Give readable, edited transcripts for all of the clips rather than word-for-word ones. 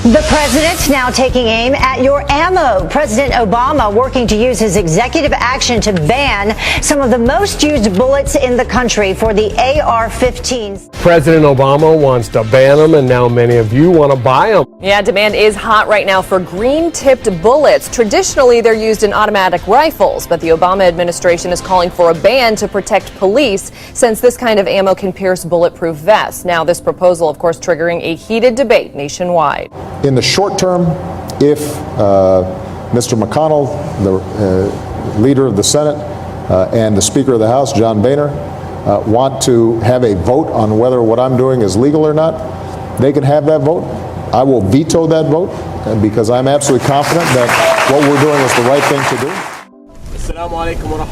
The president now taking aim at your ammo. President Obama working to use his executive action to ban some of the most used bullets in the country for the AR-15s. President Obama wants to ban them, and now many of you want to buy them. Yeah, demand is hot right now for green-tipped bullets. Traditionally, they're used in automatic rifles, but the Obama administration is calling for a ban to protect police since this kind of ammo can pierce bulletproof vests. Now, this proposal, of course, triggering a heated debate nationwide. In the short term, if Mr. McConnell, the leader of the Senate, and the Speaker of the House, John Boehner, want to have a vote on whether what I'm doing is legal or not, they can have that vote. I will veto that vote because I'm absolutely confident that what we're doing is the right thing to do.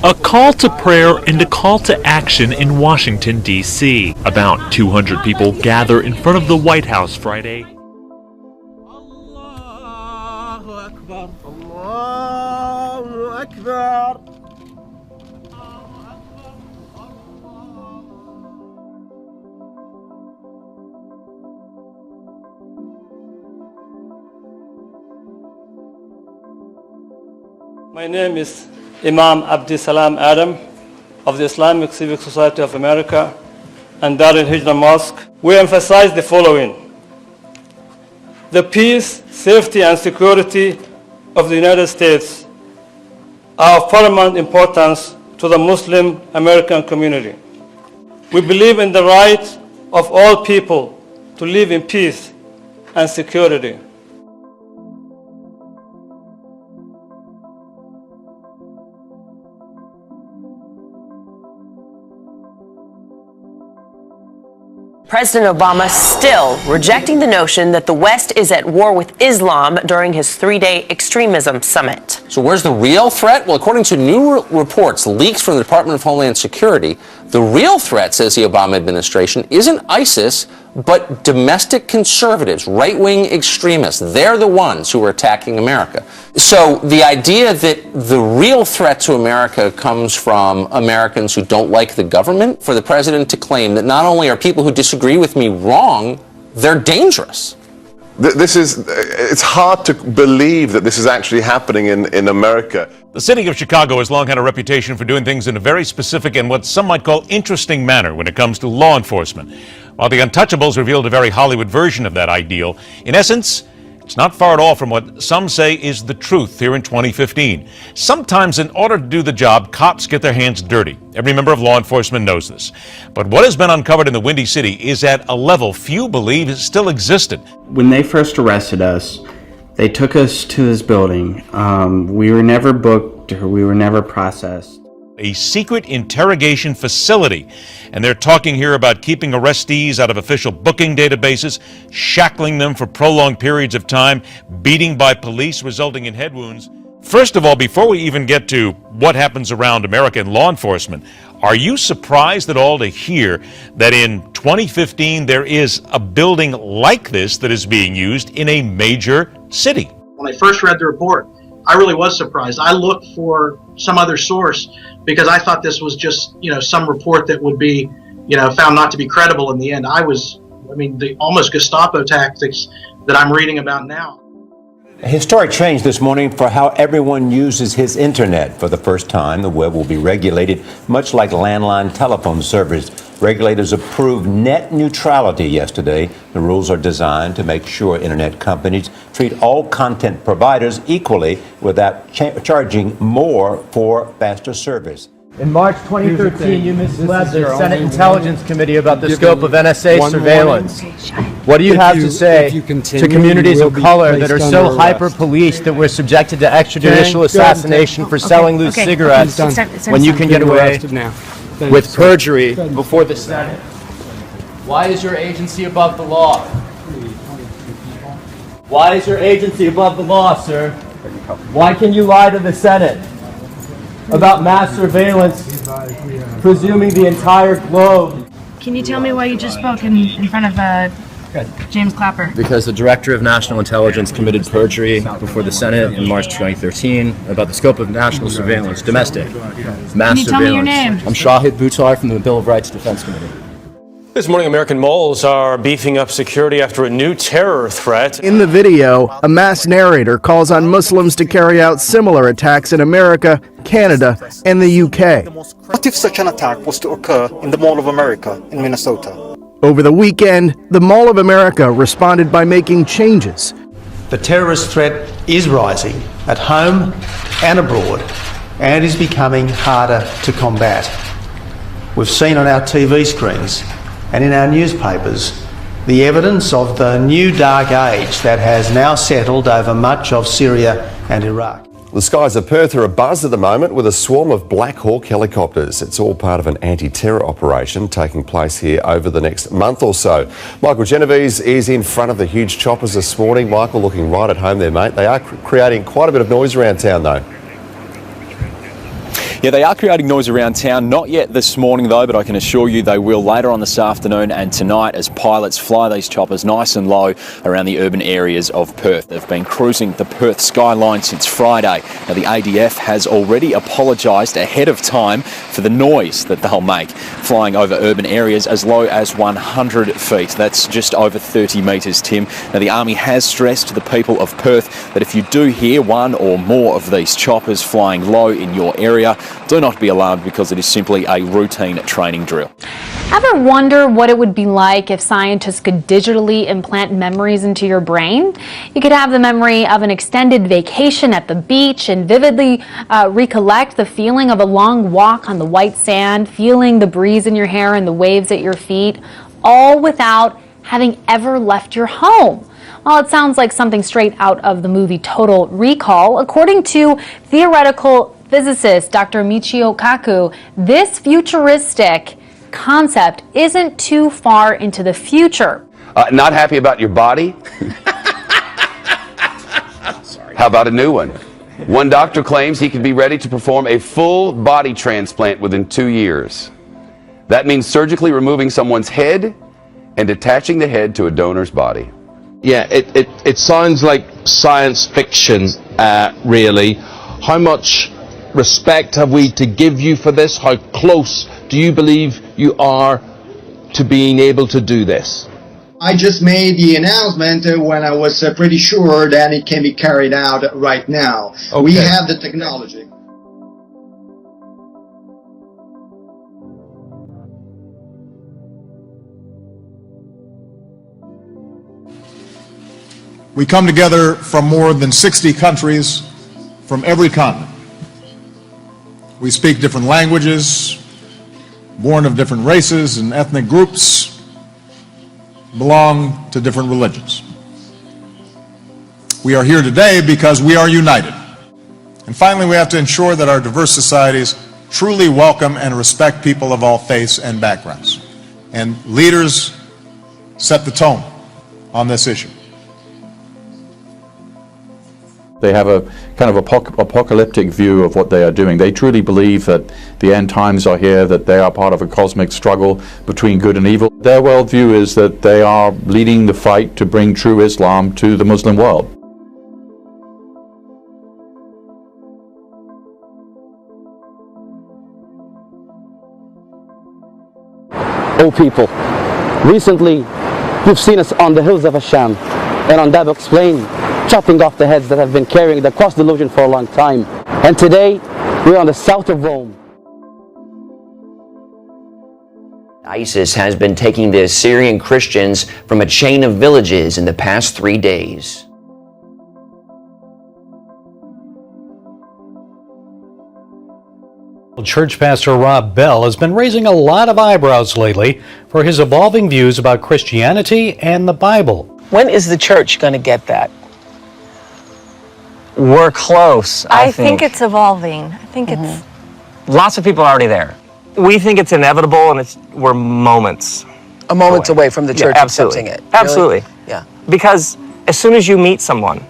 A call to prayer and a call to action in Washington, D.C. About 200 people gather in front of the White House Friday. My name is Imam Abdisalam Adam of the Islamic Civic Society of America and Dar al-Hijra Mosque. We emphasize the following: the peace, safety, and security of the United States are of paramount importance to the Muslim American community. We believe in the right of all people to live in peace and security. President Obama still rejecting the notion that the West is at war with Islam during his three-day extremism summit. So where's the real threat? Well, according to new reports leaked from the Department of Homeland Security, the real threat, says the Obama administration, isn't ISIS, but domestic conservatives, right-wing extremists. They're the ones who are attacking America. So the idea that the real threat to America comes from Americans who don't like the government, for the president to claim that not only are people who disagree with me wrong, they're dangerous. It's hard to believe that this is actually happening in America. The city of Chicago has long had a reputation for doing things in a very specific and what some might call interesting manner when it comes to law enforcement. While The Untouchables revealed a very Hollywood version of that ideal, in essence, it's not far at all from what some say is the truth here in 2015. Sometimes in order to do the job, cops get their hands dirty. Every member of law enforcement knows this. But what has been uncovered in the Windy City is at a level few believe still existed. When they first arrested us, they took us to this building. We were never booked or we were never processed. A secret interrogation facility. And they're talking here about keeping arrestees out of official booking databases, shackling them for prolonged periods of time, beating by police resulting in head wounds. First of all, before we even get to what happens around American law enforcement, are you surprised at all to hear that in 2015 there is a building like this that is being used in a major city? When I first read the report, I really was surprised. I looked for some other source because I thought this was just, some report that would be, found not to be credible in the end. The almost Gestapo tactics that I'm reading about now. A historic change this morning for how everyone uses his internet. For the first time, the web will be regulated much like landline telephone service. Regulators approved net neutrality yesterday. The rules are designed to make sure internet companies treat all content providers equally without charging more for faster service. In March 2013, you misled the Senate Intelligence Committee about the scope of NSA surveillance. What do you have to say to communities of color that are so hyper-policed that we're subjected to extrajudicial assassination for selling loose cigarettes when you can get away with perjury before the Senate? Why is your agency above the law? Why is your agency above the law, sir? Why can you lie to the Senate about mass surveillance, presuming the entire globe? Can you tell me why you just spoke in front of James Clapper? Because the Director of National Intelligence committed perjury before the Senate in March 2013 about the scope of national surveillance, domestic, mass surveillance. Can you tell me your name? I'm Shahid Buttar from the Bill of Rights Defense Committee. This morning, American malls are beefing up security after a new terror threat. In the video, a mass narrator calls on Muslims to carry out similar attacks in America, Canada, and the UK. What if such an attack was to occur in the Mall of America in Minnesota? Over the weekend, the Mall of America responded by making changes. The terrorist threat is rising at home and abroad, and is becoming harder to combat. We've seen on our TV screens and in our newspapers the evidence of the new dark age that has now settled over much of Syria and Iraq. The skies of Perth are abuzz at the moment with a swarm of Black Hawk helicopters. It's all part of an anti-terror operation taking place here over the next month or so. Michael Genovese is in front of the huge choppers this morning. Michael, looking right at home there, mate. They are creating quite a bit of noise around town, though. Yeah, they are creating noise around town. Not yet this morning, though, but I can assure you they will later on this afternoon and tonight as pilots fly these choppers nice and low around the urban areas of Perth. They've been cruising the Perth skyline since Friday. Now, the ADF has already apologised ahead of time for the noise that they'll make, flying over urban areas as low as 100 feet. That's just over 30 metres, Tim. Now, the Army has stressed to the people of Perth that if you do hear one or more of these choppers flying low in your area, do not be alarmed because it is simply a routine training drill. Ever wonder what it would be like if scientists could digitally implant memories into your brain? You could have the memory of an extended vacation at the beach and vividly recollect the feeling of a long walk on the white sand, feeling the breeze in your hair and the waves at your feet, all without having ever left your home. Well, it sounds like something straight out of the movie Total Recall. According to theoretical physicist Dr. Michio Kaku, this futuristic concept isn't too far into the future. Not happy about your body? How about a new one? One doctor claims he could be ready to perform a full body transplant within 2 years. That means surgically removing someone's head and attaching the head to a donor's body. Yeah, it sounds like science fiction, really. How much respect have we to give you for this? How close do you believe you are to being able to do this? I just made the announcement when I was pretty sure that it can be carried out right now. Okay. We have the technology. We come together from more than 60 countries from every continent. We speak different languages, born of different races and ethnic groups, belong to different religions. We are here today because we are united. And finally, we have to ensure that our diverse societies truly welcome and respect people of all faiths and backgrounds. And leaders set the tone on this issue. They have a kind of apocalyptic view of what they are doing. They truly believe that the end times are here, that they are part of a cosmic struggle between good and evil. Their worldview is that they are leading the fight to bring true Islam to the Muslim world. O people, recently you've seen us on the hills of Asham and on Dabaq's plain, chopping off the heads that have been carrying the cross delusion for a long time. And today, we're on the south of Rome. ISIS has been taking the Syrian Christians from a chain of villages in the past 3 days. Church pastor Rob Bell has been raising a lot of eyebrows lately for his evolving views about Christianity and the Bible. When is the church going to get that? We're close, I think it's evolving. I think it's... Lots of people are already there. We think it's inevitable, and we're moments. A moment away from the church accepting it. Absolutely. Really? Yeah. Because as soon as you meet someone,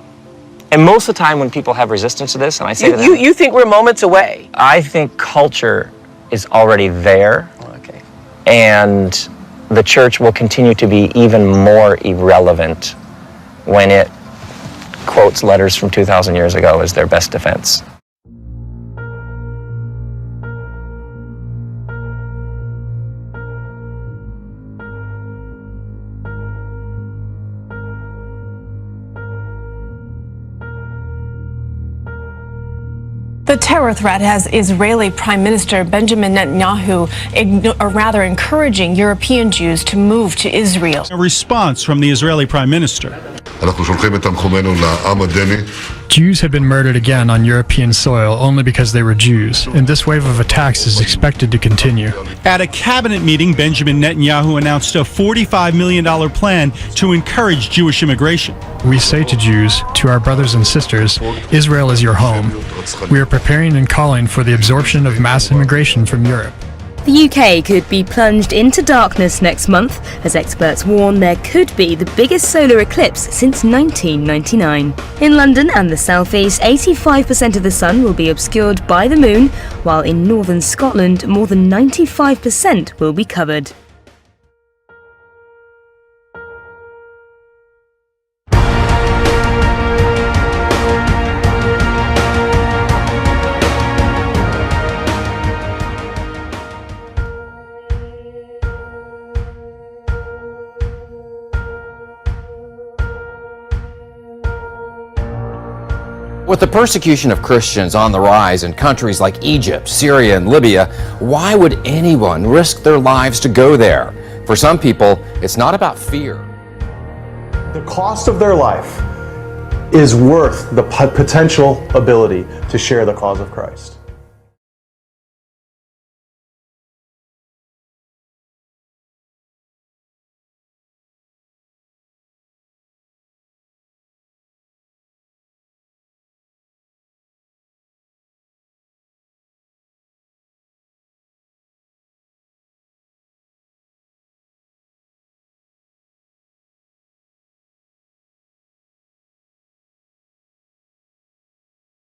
and most of the time when people have resistance to this, and I say to them... You think we're moments away? I think culture is already there. Okay. And the church will continue to be even more irrelevant when it quotes letters from 2,000 years ago as their best defense. The terror threat has Israeli Prime Minister Benjamin Netanyahu encouraging European Jews to move to Israel. A response from the Israeli Prime Minister. Jews have been murdered again on European soil only because they were Jews, and this wave of attacks is expected to continue. At a cabinet meeting, Benjamin Netanyahu announced a $45 million plan to encourage Jewish immigration. We say to Jews, to our brothers and sisters, Israel is your home. We are preparing and calling for the absorption of mass immigration from Europe. The UK could be plunged into darkness next month, as experts warn there could be the biggest solar eclipse since 1999. In London and the southeast, 85% of the sun will be obscured by the moon, while in northern Scotland, more than 95% will be covered. With the persecution of Christians on the rise in countries like Egypt, Syria, and Libya, why would anyone risk their lives to go there? For some people, it's not about fear. The cost of their life is worth the potential ability to share the cause of Christ.